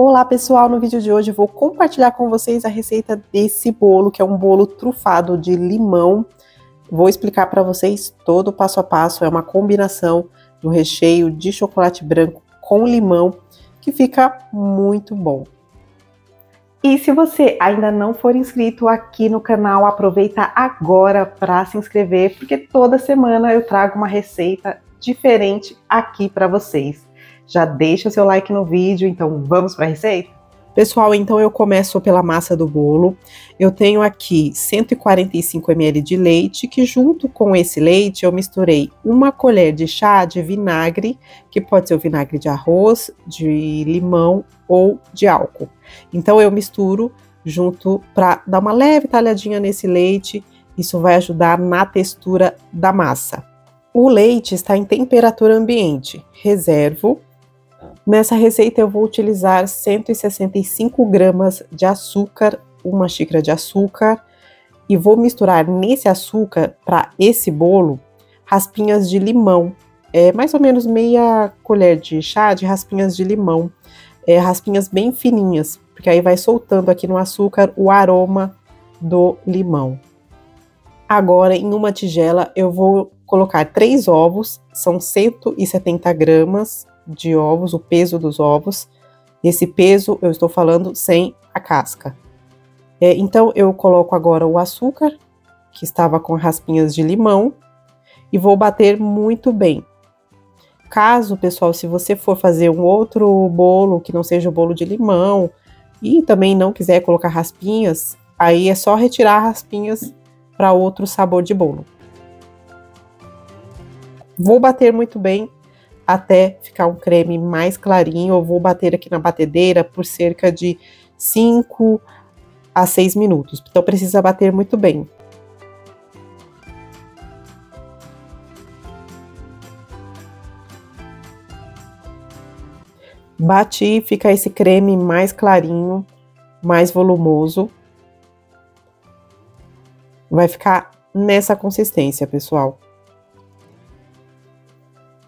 Olá pessoal, no vídeo de hoje eu vou compartilhar com vocês a receita desse bolo, que é um bolo trufado de limão. Vou explicar para vocês todo o passo a passo, é uma combinação do recheio de chocolate branco com limão, que fica muito bom. E se você ainda não for inscrito aqui no canal, aproveita agora para se inscrever, porque toda semana eu trago uma receita diferente aqui para vocês. Já deixa seu like no vídeo, então vamos para a receita? Pessoal, então eu começo pela massa do bolo. Eu tenho aqui 145 ml de leite, que junto com esse leite eu misturei 1 colher de chá de vinagre, que pode ser o vinagre de arroz, de limão ou de álcool. Então eu misturo junto para dar uma leve talhadinha nesse leite, isso vai ajudar na textura da massa. O leite está em temperatura ambiente, reservo. Nessa receita eu vou utilizar 165 gramas de açúcar, 1 xícara de açúcar, e vou misturar nesse açúcar, para esse bolo, raspinhas de limão, mais ou menos meia colher de chá de raspinhas de limão, raspinhas bem fininhas, porque aí vai soltando aqui no açúcar o aroma do limão. Agora, em uma tigela, eu vou colocar 3 ovos, são 170 gramas de ovos, o peso dos ovos. Esse peso eu estou falando sem a casca. Então eu coloco agora o açúcar, que estava com raspinhas de limão, e vou bater muito bem. Caso, pessoal, se você for fazer um outro bolo, que não seja o bolo de limão, e também não quiser colocar raspinhas, aí é só retirar raspinhas para outro sabor de bolo. Vou bater muito bem até ficar um creme mais clarinho. Eu vou bater aqui na batedeira por cerca de 5 a 6 minutos. Então precisa bater muito bem. Bati, fica esse creme mais clarinho, mais volumoso. Vai ficar nessa consistência, pessoal.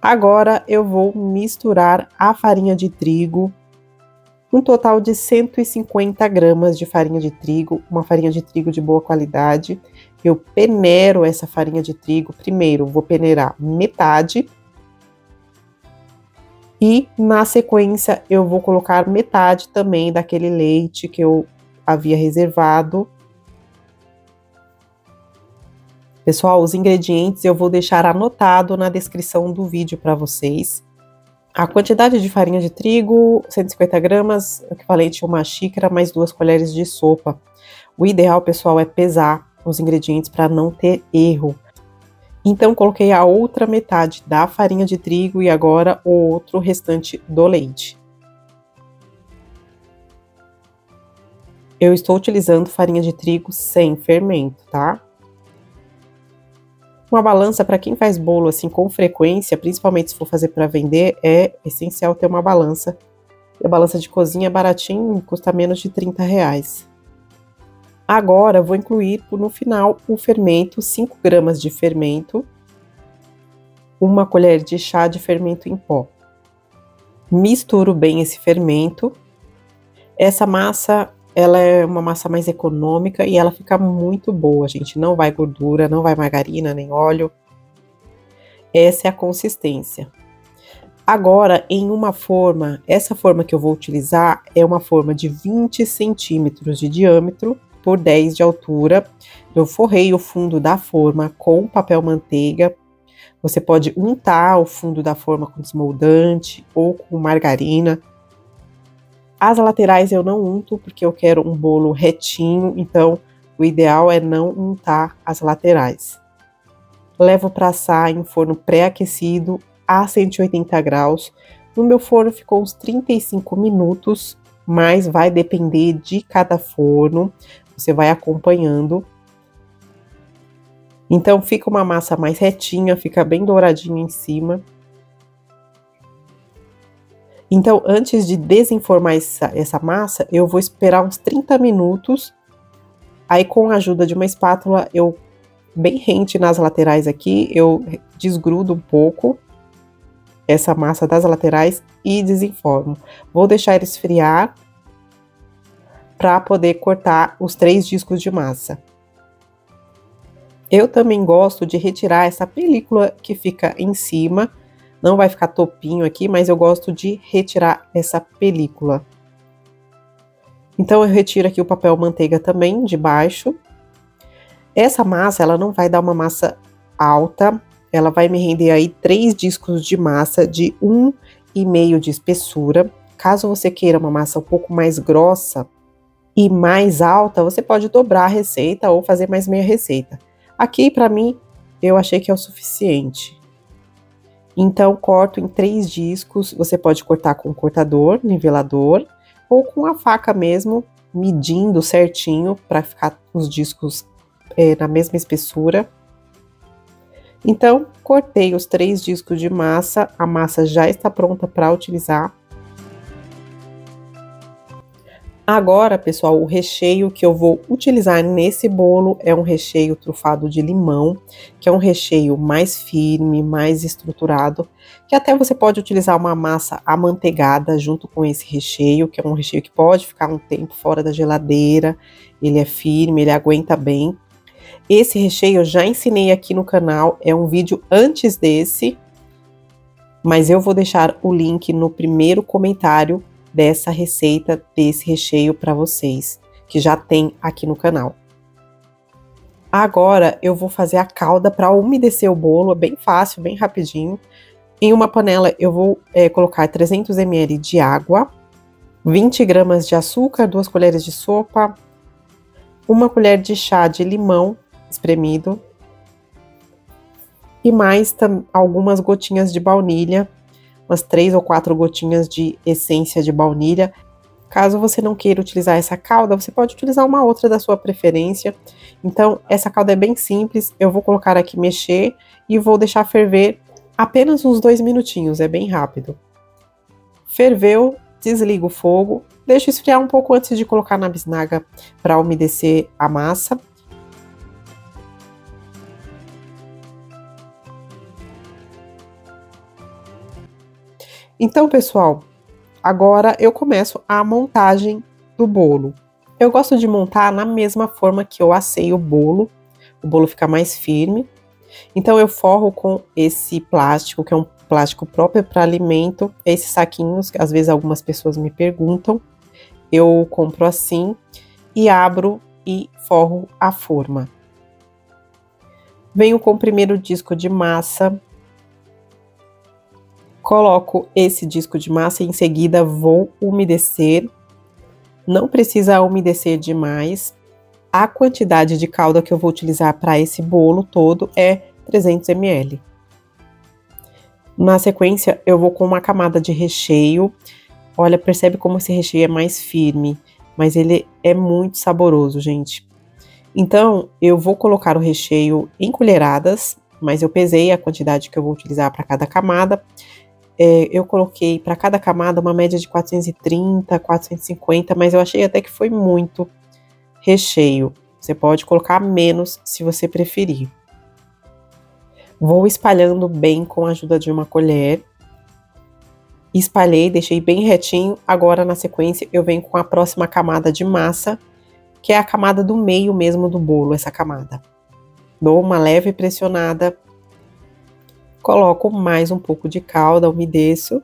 Agora eu vou misturar a farinha de trigo, um total de 150 gramas de farinha de trigo, uma farinha de trigo de boa qualidade. Eu peneiro essa farinha de trigo, primeiro vou peneirar metade, e na sequência eu vou colocar metade também daquele leite que eu havia reservado. Pessoal, os ingredientes eu vou deixar anotado na descrição do vídeo para vocês. A quantidade de farinha de trigo, 150 gramas, equivalente a 1 xícara, mais 2 colheres de sopa. O ideal, pessoal, é pesar os ingredientes para não ter erro. Então, coloquei a outra metade da farinha de trigo e agora o outro restante do leite. Eu estou utilizando farinha de trigo sem fermento, tá? Uma balança, para quem faz bolo assim com frequência, principalmente se for fazer para vender, é essencial ter uma balança. A balança de cozinha é baratinho, custa menos de R$30. Agora, vou incluir no final o fermento, 5 gramas de fermento, 1 colher de chá de fermento em pó. Misturo bem esse fermento. Essa massa, ela é uma massa mais econômica e ela fica muito boa, gente. Não vai gordura, não vai margarina, nem óleo. Essa é a consistência. Agora, em uma forma, essa forma que eu vou utilizar é uma forma de 20 centímetros de diâmetro por 10 de altura. Eu forrei o fundo da forma com papel manteiga. Você pode untar o fundo da forma com desmoldante ou com margarina. As laterais eu não unto, porque eu quero um bolo retinho, então o ideal é não untar as laterais. Levo para assar em forno pré-aquecido a 180 graus. No meu forno ficou uns 35 minutos, mas vai depender de cada forno, você vai acompanhando. Então fica uma massa mais retinha, fica bem douradinha em cima. Então, antes de desenformar essa massa, eu vou esperar uns 30 minutos. Aí, com a ajuda de uma espátula, bem rente nas laterais aqui, eu desgrudo um pouco. essa massa das laterais e desenformo. Vou deixar ele esfriar para poder cortar os 3 discos de massa. Eu também gosto de retirar essa película que fica em cima. Não vai ficar topinho aqui, mas eu gosto de retirar essa película. Então, eu retiro aqui o papel manteiga também, de baixo. Essa massa, ela não vai dar uma massa alta. Ela vai me render aí 3 discos de massa de 1,5 de espessura. Caso você queira uma massa um pouco mais grossa e mais alta, você pode dobrar a receita ou fazer mais meia receita. Aqui, para mim, eu achei que é o suficiente. Então, corto em 3 discos. Você pode cortar com cortador, nivelador, ou com a faca mesmo, medindo certinho para ficar os discos na mesma espessura. Então, cortei os 3 discos de massa. A massa já está pronta para utilizar. Agora, pessoal, o recheio que eu vou utilizar nesse bolo é um recheio trufado de limão, que é um recheio mais firme, mais estruturado, que até você pode utilizar uma massa amanteigada junto com esse recheio, que é um recheio que pode ficar um tempo fora da geladeira, ele é firme, ele aguenta bem. Esse recheio eu já ensinei aqui no canal, é um vídeo antes desse, mas eu vou deixar o link no primeiro comentário dessa receita, desse recheio para vocês, que já tem aqui no canal. Agora eu vou fazer a calda para umedecer o bolo, é bem fácil, bem rapidinho. Em uma panela eu vou colocar 300 ml de água, 20 gramas de açúcar, 2 colheres de sopa, 1 colher de chá de limão espremido e mais algumas gotinhas de baunilha, umas 3 ou 4 gotinhas de essência de baunilha. Caso você não queira utilizar essa calda, você pode utilizar uma outra da sua preferência. Então, essa calda é bem simples, eu vou colocar aqui, mexer e vou deixar ferver apenas uns 2 minutinhos, é bem rápido. Ferveu, desligo o fogo, deixo esfriar um pouco antes de colocar na bisnaga para umedecer a massa. Então, pessoal, agora eu começo a montagem do bolo. Eu gosto de montar na mesma forma que eu assei o bolo fica mais firme. Então, eu forro com esse plástico, que é um plástico próprio para alimento, esses saquinhos, que às vezes algumas pessoas me perguntam. Eu compro assim e abro e forro a forma. Venho com o primeiro disco de massa. Coloco esse disco de massa e em seguida vou umedecer. Não precisa umedecer demais. A quantidade de calda que eu vou utilizar para esse bolo todo é 300 ml. Na sequência, eu vou com uma camada de recheio. Olha, percebe como esse recheio é mais firme, mas ele é muito saboroso, gente. Então, eu vou colocar o recheio em colheradas, mas eu pesei a quantidade que eu vou utilizar para cada camada. Eu coloquei para cada camada uma média de 430, 450, mas eu achei até que foi muito recheio. Você pode colocar menos se você preferir. Vou espalhando bem com a ajuda de uma colher. Espalhei, deixei bem retinho. Agora, na sequência, eu venho com a próxima camada de massa, que é a camada do meio mesmo do bolo, essa camada. Dou uma leve pressionada. Coloco mais um pouco de calda, umedeço.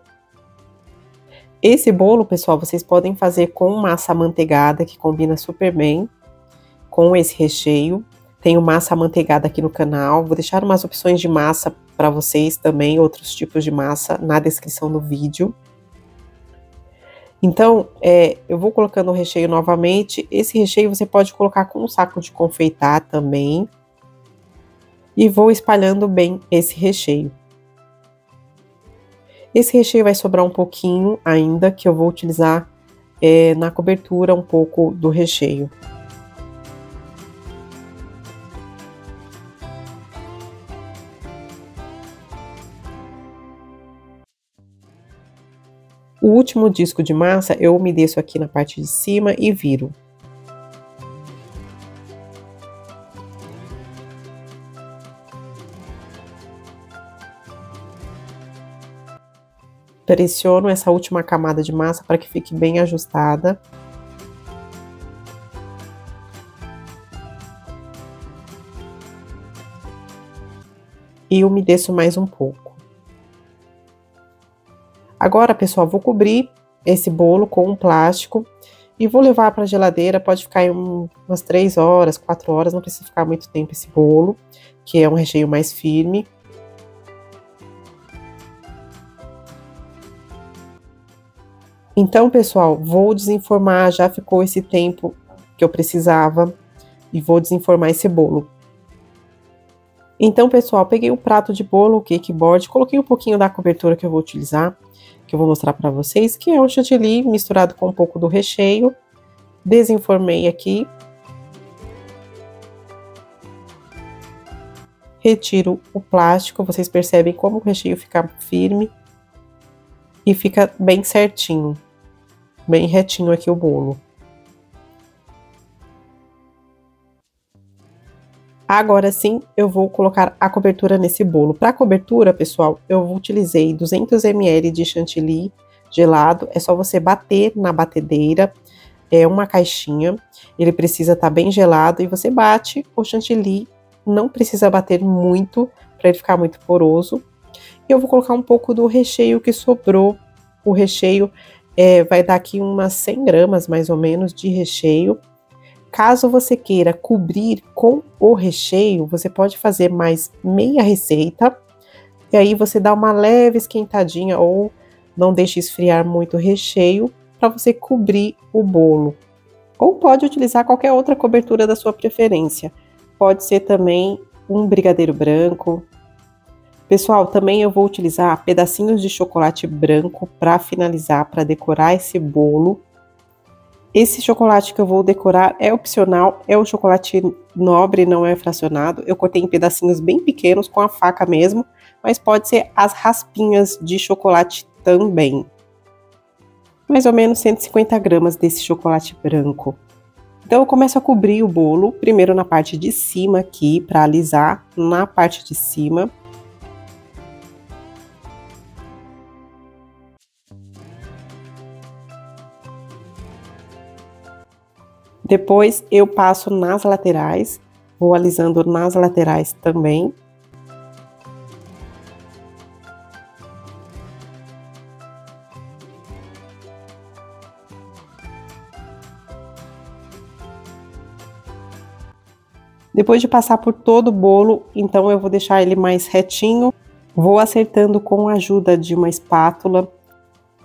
Esse bolo, pessoal, vocês podem fazer com massa amanteigada, que combina super bem com esse recheio. Tenho massa amanteigada aqui no canal. Vou deixar umas opções de massa para vocês também, outros tipos de massa, na descrição do vídeo. Então, eu vou colocando o recheio novamente. Esse recheio você pode colocar com um saco de confeitar também. E vou espalhando bem esse recheio. Esse recheio vai sobrar um pouquinho ainda, que eu vou utilizar na cobertura um pouco do recheio. O último disco de massa eu umedeço aqui na parte de cima e viro. pressiono essa última camada de massa para que fique bem ajustada. E umedeço mais um pouco. Agora, pessoal, vou cobrir esse bolo com um plástico e vou levar para a geladeira. Pode ficar aí umas 3 horas, 4 horas, não precisa ficar muito tempo esse bolo, que é um recheio mais firme. Então, pessoal, vou desenformar, já ficou esse tempo que eu precisava, e vou desenformar esse bolo. Então, pessoal, peguei um prato de bolo, o cake board, coloquei um pouquinho da cobertura que eu vou utilizar, que eu vou mostrar para vocês, que é um chantilly misturado com um pouco do recheio. Desenformei aqui. Retiro o plástico, vocês percebem como o recheio fica firme e fica bem certinho, bem retinho aqui o bolo. Agora sim, eu vou colocar a cobertura nesse bolo. Para a cobertura, pessoal, eu utilizei 200 ml de chantilly gelado. É só você bater na batedeira, é uma caixinha. Ele precisa estar bem gelado e você bate o chantilly. Não precisa bater muito para ele ficar muito poroso. E eu vou colocar um pouco do recheio que sobrou. O recheio vai dar aqui umas 100 gramas mais ou menos de recheio. Caso você queira cobrir com o recheio, você pode fazer mais meia receita. E aí você dá uma leve esquentadinha ou não deixe esfriar muito o recheio para você cobrir o bolo. Ou pode utilizar qualquer outra cobertura da sua preferência. Pode ser também um brigadeiro branco. Pessoal, também eu vou utilizar pedacinhos de chocolate branco para finalizar, para decorar esse bolo. Esse chocolate que eu vou decorar é opcional, é o chocolate nobre, não é fracionado. Eu cortei em pedacinhos bem pequenos com a faca mesmo, mas pode ser as raspinhas de chocolate também. Mais ou menos 150 gramas desse chocolate branco. Então eu começo a cobrir o bolo, primeiro na parte de cima aqui, para alisar na parte de cima. Depois eu passo nas laterais, vou alisando nas laterais também. Depois de passar por todo o bolo, então eu vou deixar ele mais retinho, vou acertando com a ajuda de uma espátula.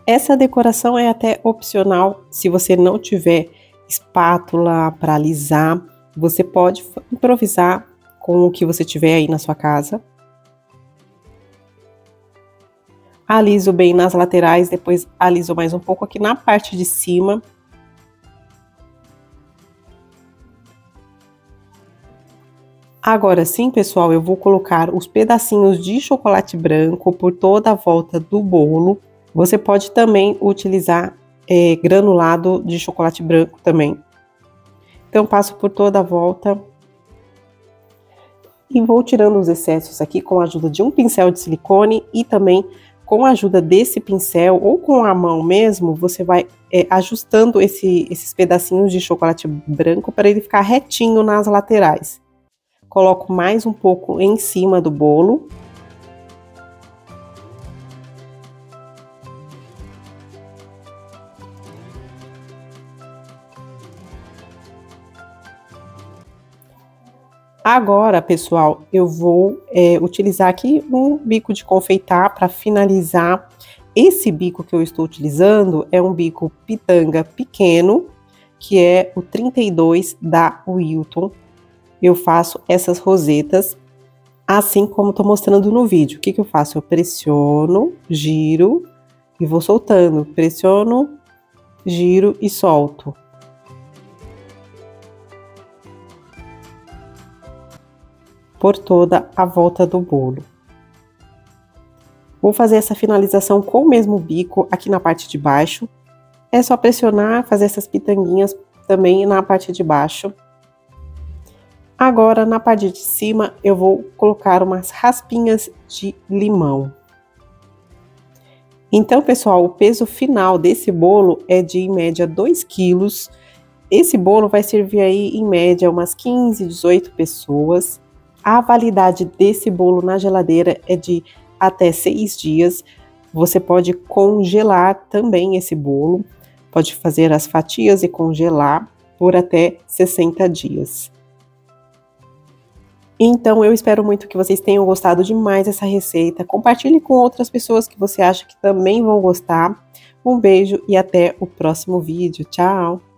Essa decoração é até opcional, se você não tiver espátula para alisar, você pode improvisar com o que você tiver aí na sua casa. Aliso bem nas laterais, depois aliso mais um pouco aqui na parte de cima. Agora sim, pessoal, eu vou colocar os pedacinhos de chocolate branco por toda a volta do bolo. Você pode também utilizar granulado de chocolate branco também. Então, passo por toda a volta e vou tirando os excessos aqui com a ajuda de um pincel de silicone e também com a ajuda desse pincel ou com a mão mesmo, você vai ajustando esses pedacinhos de chocolate branco para ele ficar retinho nas laterais. Coloco mais um pouco em cima do bolo. Agora, pessoal, eu vou utilizar aqui um bico de confeitar para finalizar. Esse bico que eu estou utilizando é um bico pitanga pequeno, que é o 32 da Wilton. Eu faço essas rosetas, assim como estou mostrando no vídeo. O que eu faço? Eu pressiono, giro e vou soltando. Pressiono, giro e solto. Por toda a volta do bolo. Vou fazer essa finalização com o mesmo bico aqui na parte de baixo. É só pressionar, fazer essas pitanguinhas também na parte de baixo. Agora, na parte de cima, eu vou colocar umas raspinhas de limão. Então, pessoal, o peso final desse bolo é de, em média, 2 quilos. Esse bolo vai servir aí, em média, umas 15, 18 pessoas. A validade desse bolo na geladeira é de até 6 dias. Você pode congelar também esse bolo. Pode fazer as fatias e congelar por até 60 dias. Então, eu espero muito que vocês tenham gostado demais dessa receita. Compartilhe com outras pessoas que você acha que também vão gostar. Um beijo e até o próximo vídeo. Tchau!